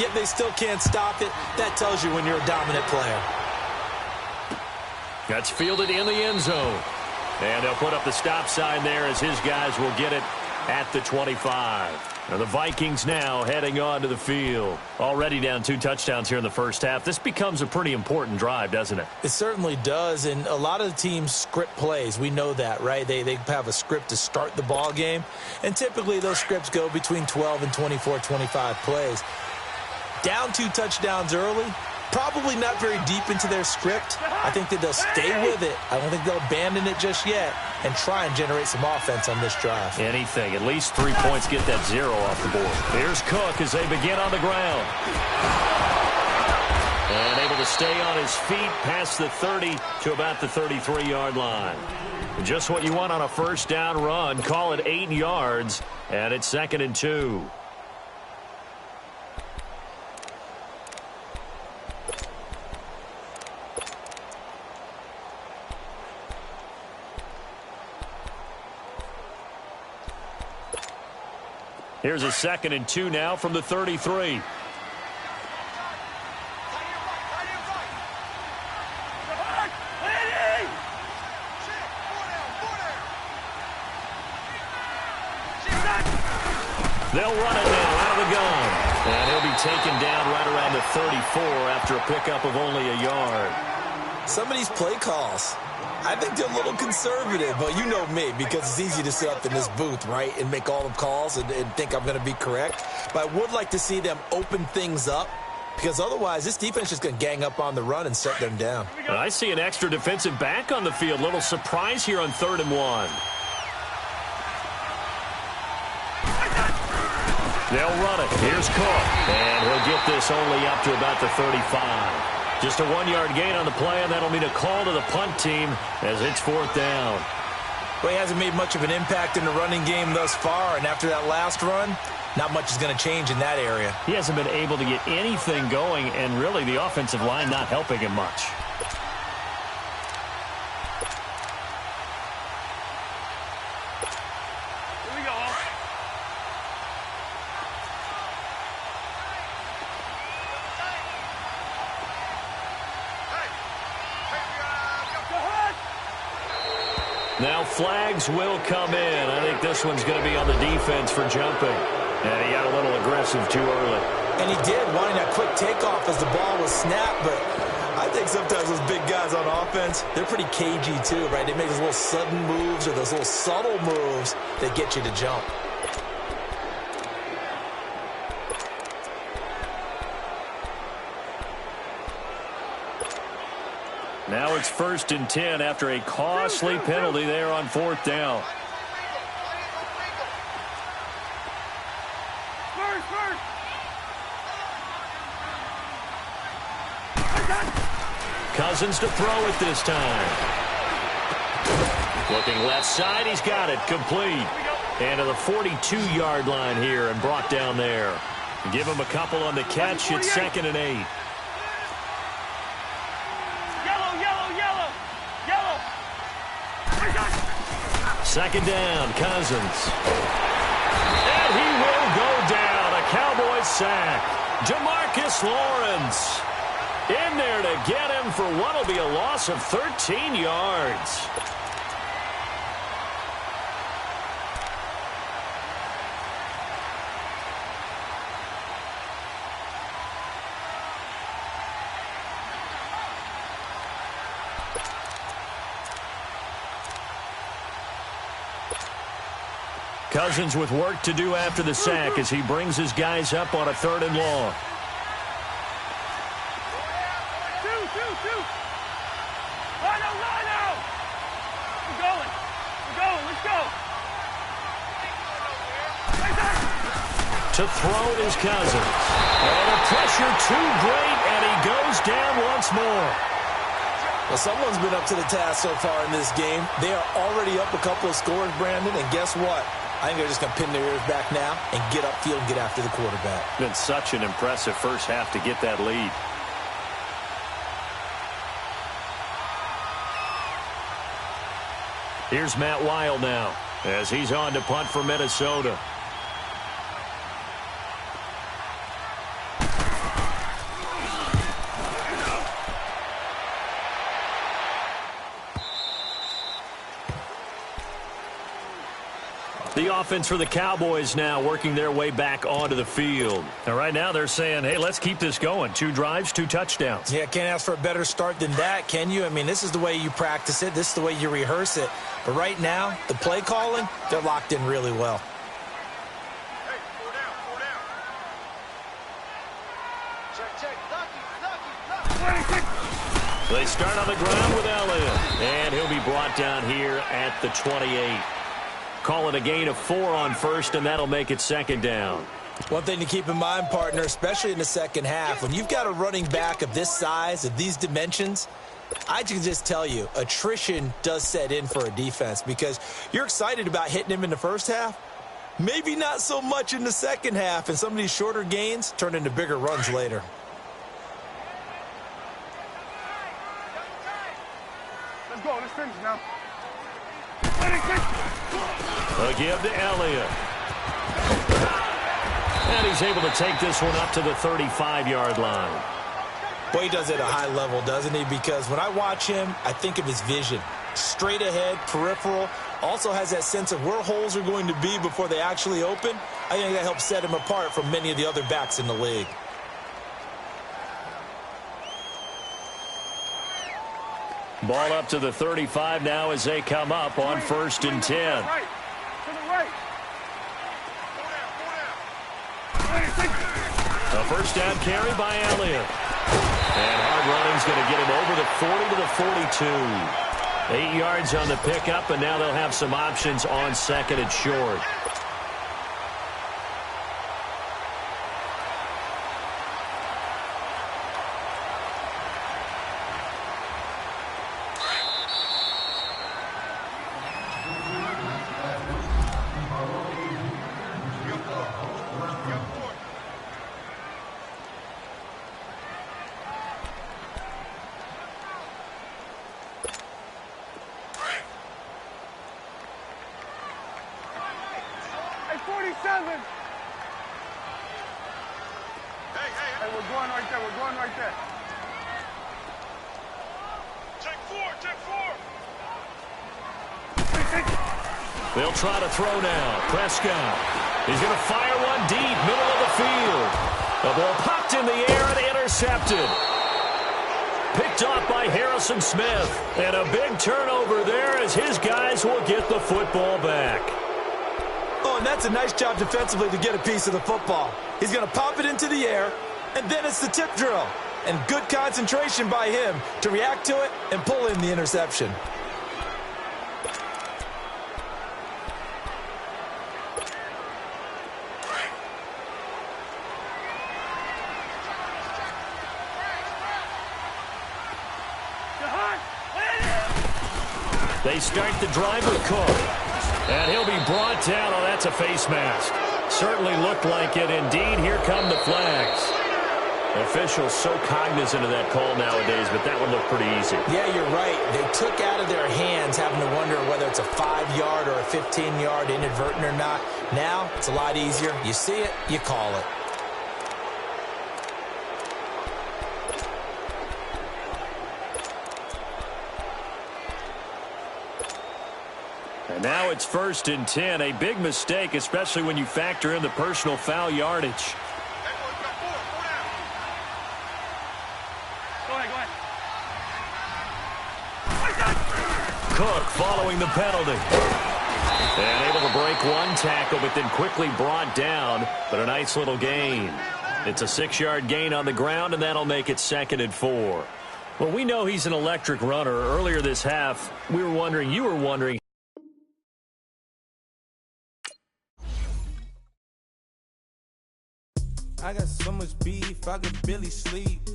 yet they still can't stop it. That tells you when you're a dominant player. That's fielded in the end zone. And they'll put up the stop sign there as his guys will get it at the 25. Now the Vikings now heading on to the field. Already down 2 touchdowns here in the first half. This becomes a pretty important drive, doesn't it? It certainly does, and a lot of the teams script plays. We know that, right? They have a script to start the ball game, and typically those scripts go between 12 and 24, 25 plays. Down 2 touchdowns early, probably not very deep into their script. I think that they'll stay with it. I don't think they'll abandon it just yet and try and generate some offense on this drive. Anything. At least 3 points, get that 0 off the board. Here's Cook as they begin on the ground. And able to stay on his feet past the 30 to about the 33-yard line. Just what you want on a first down run. Call it 8 yards, and it's 2nd and 2. Here's a 2nd and 2 now from the 33. They'll run it now out of the gun. And he'll be taken down right around the 34 after a pickup of only a yard. Some of these play calls, I think they're a little conservative, but you know me, because it's easy to sit up in this booth, right, and make all the calls and think I'm going to be correct. But I would like to see them open things up, because otherwise this defense is just going to gang up on the run and shut them down. I see an extra defensive back on the field. Little surprise here on 3rd and 1. They'll run it. Here's Cook. And he'll get this only up to about the 35. Just a 1-yard gain on the play, and that'll mean a call to the punt team as it's 4th down. Well, he hasn't made much of an impact in the running game thus far, and after that last run, not much is going to change in that area. He hasn't been able to get anything going, and really the offensive line not helping him much. Now flags will come in. I think this one's going to be on the defense for jumping. And he got a little aggressive too early. And he did, wanting that quick takeoff as the ball was snapped. But I think sometimes those big guys on offense, they're pretty cagey too, right? They make those little sudden moves or those little subtle moves that get you to jump. Now it's 1st and 10 after a costly penalty there on 4th down. Cousins to throw it this time. Looking left side, he's got it, complete. And to the 42-yard line here and brought down there. Give him a couple on the catch, it's 2nd and 8. Second down, Cousins. And he will go down. A Cowboys sack. Demarcus Lawrence in there to get him for what will be a loss of 13 yards. Cousins with work to do after the sack as he brings his guys up on a 3rd and long. Let's go. To throw it is Cousins. And the pressure too great, and he goes down once more. Well, someone's been up to the task so far in this game. They are already up a couple of scores, Brandon, and guess what? I think they're just going to pin their ears back now and get upfield and get after the quarterback. Been such an impressive first half to get that lead. Here's Matt Wild now as he's on to punt for Minnesota. offense for the Cowboys now working their way back onto the field. And right now they're saying, hey, let's keep this going. 2 drives, 2 touchdowns. Yeah, can't ask for a better start than that, can you? I mean, this is the way you practice it. This is the way you rehearse it. But right now, the play calling, they're locked in really well. Hey, 4 down, 4 down. Check, lucky. They start on the ground with Elliott. And he'll be brought down here at the 28. Call it a gain of 4 on first, and that'll make it 2nd down. One thing to keep in mind, partner, especially in the second half, when you've got a running back of this size, of these dimensions, I can just tell you, attrition does set in for a defense because you're excited about hitting him in the first half. Maybe not so much in the second half, and some of these shorter gains turn into bigger runs later. Let's go. Let's finish now. They'll give to Elliott. And he's able to take this one up to the 35-yard line. Boy, he does it at a high level, doesn't he? Because when I watch him, I think of his vision. Straight ahead, peripheral. Also has that sense of where holes are going to be before they actually open. I think that helps set him apart from many of the other backs in the league. Ball up to the 35 now as they come up on 1st and 10. Right. To the right. 4 down. A first down carry by Elliott. And hard running's going to get him over the 40 to the 42. 8 yards on the pickup, and now they'll have some options on 2nd and short. Hey, we're going right there. We're going right there. Check 4. Check 4. They'll try to throw now. Prescott. He's going to fire one deep, middle of the field. The ball popped in the air and intercepted. Picked off by Harrison Smith. And a big turnover there as his guys will get the football back. Oh, and that's a nice job defensively to get a piece of the football. He's going to pop it into the air, and then it's the tip drill. And good concentration by him to react to it and pull in the interception. They start the drive with Cook. And he'll be brought down. Oh, that's a face mask. Certainly looked like it. Indeed, here come the flags. Officials so cognizant of that call nowadays, but that one looked pretty easy. Yeah, you're right. They took out of their hands having to wonder whether it's a 5-yard or a 15-yard inadvertent or not. Now, it's a lot easier. You see it, you call it. And now it's 1st and 10. A big mistake, especially when you factor in the personal foul yardage. Cook following the penalty. And able to break one tackle, but then quickly brought down. But a nice little gain. It's a 6-yard gain on the ground, and that'll make it 2nd and 4. Well, we know he's an electric runner. Earlier this half, you were wondering. I got so much beef, I could barely sleep.